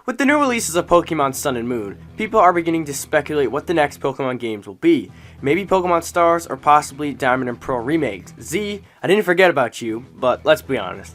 With the new releases of Pokemon Sun and Moon, people are beginning to speculate what the next Pokemon games will be. Maybe Pokemon Stars or possibly Diamond and Pearl remakes. Z, I didn't forget about you, but let's be honest,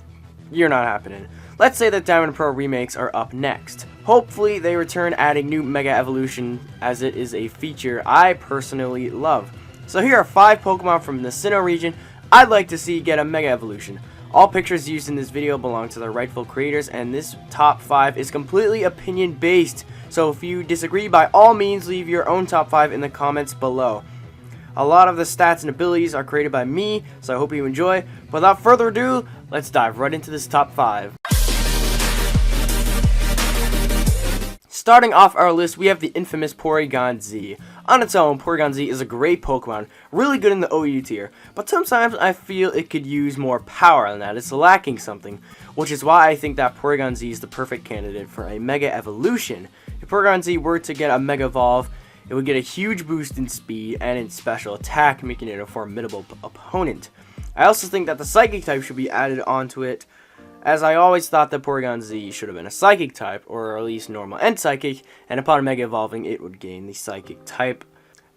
you're not happening. Let's say that Diamond and Pearl remakes are up next. Hopefully they return adding new Mega Evolution, as it is a feature I personally love. So here are 5 Pokemon from the Sinnoh region I'd like to see get a Mega Evolution. All pictures used in this video belong to their rightful creators, and this top 5 is completely opinion based. So if you disagree, by all means leave your own top 5 in the comments below. A lot of the stats and abilities are created by me, so I hope you enjoy. Without further ado, let's dive right into this top 5. Starting off our list, we have the infamous Porygon-Z. On its own, Porygon-Z is a great Pokemon, really good in the OU tier, but sometimes I feel it could use more power than that. It's lacking something, which is why I think that Porygon-Z is the perfect candidate for a Mega Evolution. If Porygon-Z were to get a Mega Evolve, it would get a huge boost in speed and in special attack, making it a formidable opponent. I also think that the Psychic type should be added onto it, as I always thought that Porygon-Z should have been a Psychic type, or at least normal and Psychic, and upon Mega Evolving, it would gain the Psychic type.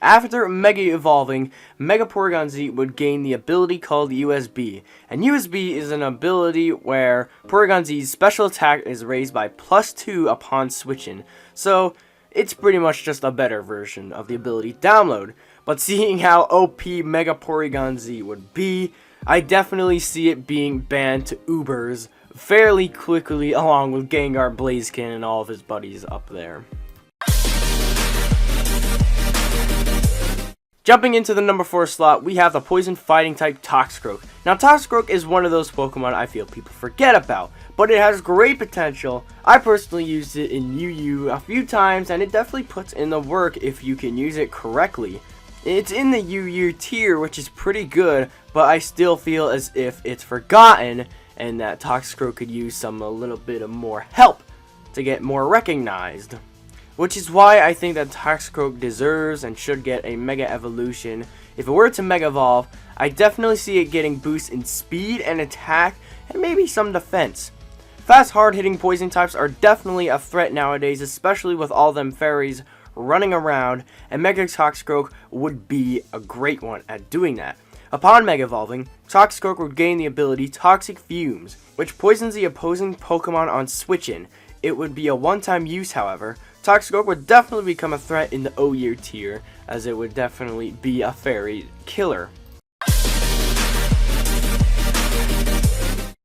After Mega Evolving, Mega Porygon-Z would gain the ability called USB, and USB is an ability where Porygon-Z's special attack is raised by +2 upon switching, so it's pretty much just a better version of the ability download. But seeing how OP Mega Porygon-Z would be, I definitely see it being banned to Ubers fairly quickly, along with Gengar, Blaziken, and all of his buddies up there. Jumping into the number 4 slot, we have the Poison Fighting type Toxicroak. Now Toxicroak is one of those Pokemon I feel people forget about, but it has great potential. I personally used it in UU a few times, and it definitely puts in the work if you can use it correctly. It's in the UU tier, which is pretty good, but I still feel as if it's forgotten, and that Toxicroak could use a little bit of more help to get more recognized. Which is why I think that Toxicroak deserves and should get a Mega Evolution. If it were to Mega Evolve, I definitely see it getting boosts in speed and attack, and maybe some defense. Fast, hard-hitting poison types are definitely a threat nowadays, especially with all them fairies running around, and Mega Toxicroak would be a great one at doing that. Upon Mega Evolving, Toxicroak would gain the ability Toxic Fumes, which poisons the opposing Pokemon on switch-in. It would be a one-time use, however. Toxicroak would definitely become a threat in the OU tier, as it would definitely be a fairy killer.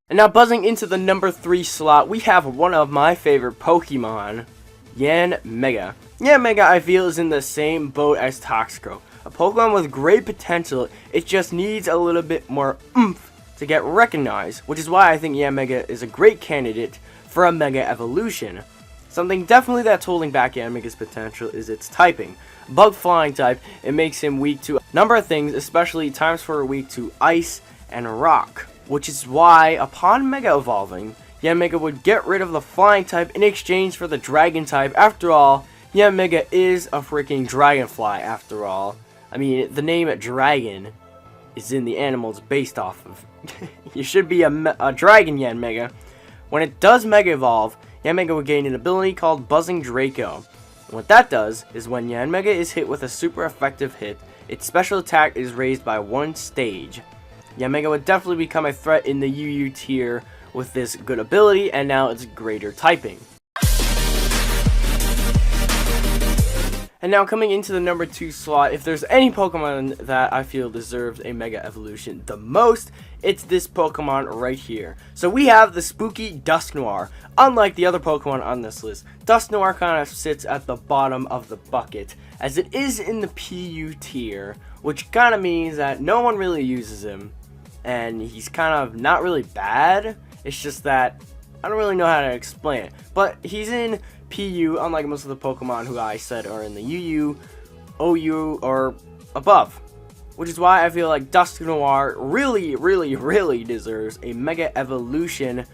And now buzzing into the number 3 slot, we have one of my favorite Pokemon, Yanmega. Yanmega, I feel, is in the same boat as Toxicroak. A Pokemon with great potential, it just needs a little bit more oomph to get recognized, which is why I think Yanmega is a great candidate for a Mega Evolution. Something definitely that's holding back Yanmega's potential is its typing. Bug Flying type, it makes him weak to a number of things, especially times for weak to Ice and Rock, which is why upon Mega Evolving, Yanmega would get rid of the Flying type in exchange for the Dragon type. After all, Yanmega is a freaking dragonfly after all. I mean, the name Dragon is in the animal it's based off of. You should be a Dragon Yanmega. When it does Mega Evolve, Yanmega would gain an ability called Buzzing Draco. And what that does is when Yanmega is hit with a super effective hit, its special attack is raised by 1 stage. Yanmega would definitely become a threat in the UU tier with this good ability, and now its greater typing. And now coming into the number 2 slot, if there's any Pokemon that I feel deserves a Mega Evolution the most, it's this Pokemon right here. So we have the spooky Dusknoir. Unlike the other Pokemon on this list, Dusknoir kind of sits at the bottom of the bucket, as it is in the PU tier, which kind of means that no one really uses him, and he's kind of not really bad. It's just that I don't really know how to explain it, but he's in PU, unlike most of the Pokemon who I said are in the UU, OU, or above. Which is why I feel like Dusknoir really deserves a Mega Evolution.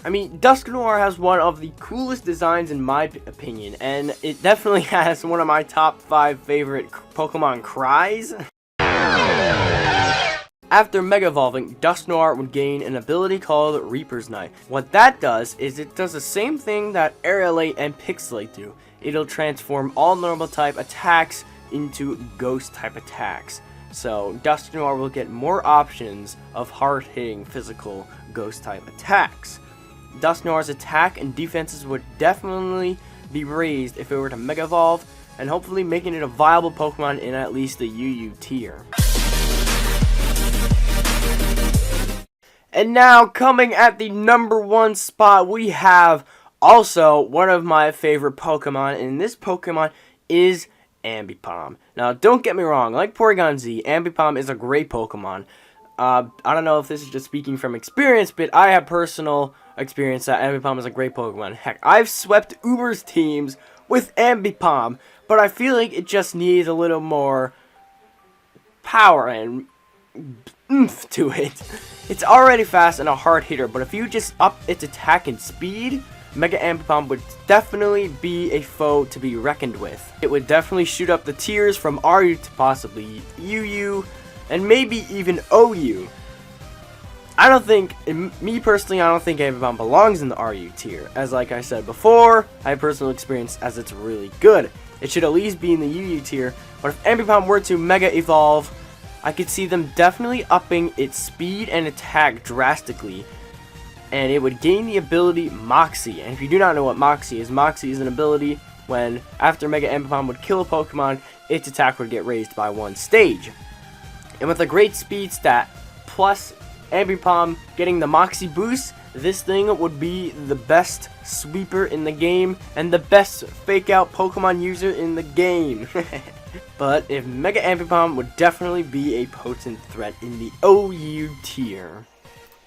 I mean, Dusknoir has one of the coolest designs in my opinion, and it definitely has one of my top 5 favorite Pokemon cries. After Mega Evolving, Dusknoir would gain an ability called Reaper's Knife. What that does is it does the same thing that Aerolite and Pixelate do. It'll transform all normal type attacks into ghost type attacks. So Dusknoir will get more options of hard-hitting physical ghost type attacks. Dusknoir's attack and defenses would definitely be raised if it were to Mega Evolve, and hopefully making it a viable Pokemon in at least the UU tier. And now, coming at the number 1 spot, we have also one of my favorite Pokemon, and this Pokemon is Ambipom. Now, don't get me wrong, like Porygon-Z, Ambipom is a great Pokemon. I don't know if this is just speaking from experience, but I have personal experience that Ambipom is a great Pokemon. Heck, I've swept Uber's teams with Ambipom, but I feel like it just needs a little more power and oomph to it. It's already fast and a hard hitter, but if you just up its attack and speed, Mega Ambipom would definitely be a foe to be reckoned with. It would definitely shoot up the tiers from RU to possibly UU, and maybe even OU. Me personally, I don't think Ambipom belongs in the RU tier, as like I said before, I have personal experience as it's really good. It should at least be in the UU tier, but if Ambipom were to Mega Evolve, I could see them definitely upping its speed and attack drastically, and it would gain the ability Moxie. And if you do not know what Moxie is an ability when after Mega Ambipom would kill a Pokemon, its attack would get raised by 1 stage. And with a great speed stat plus Ambipom getting the Moxie boost, this thing would be the best sweeper in the game and the best fake out Pokemon user in the game. But if Mega Ambipom would definitely be a potent threat in the OU tier.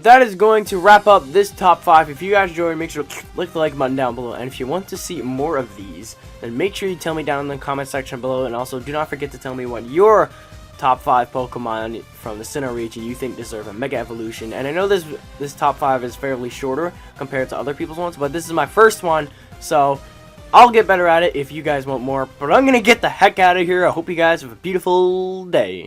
That is going to wrap up this top 5. If you guys enjoyed, make sure to click the like button down below. And if you want to see more of these, then make sure you tell me down in the comment section below. And also do not forget to tell me what your top 5 Pokemon from the Sinnoh region you think deserve a Mega Evolution. And I know this top 5 is fairly shorter compared to other people's ones, but this is my first one, so I'll get better at it if you guys want more. But I'm gonna get the heck out of here. I hope you guys have a beautiful day.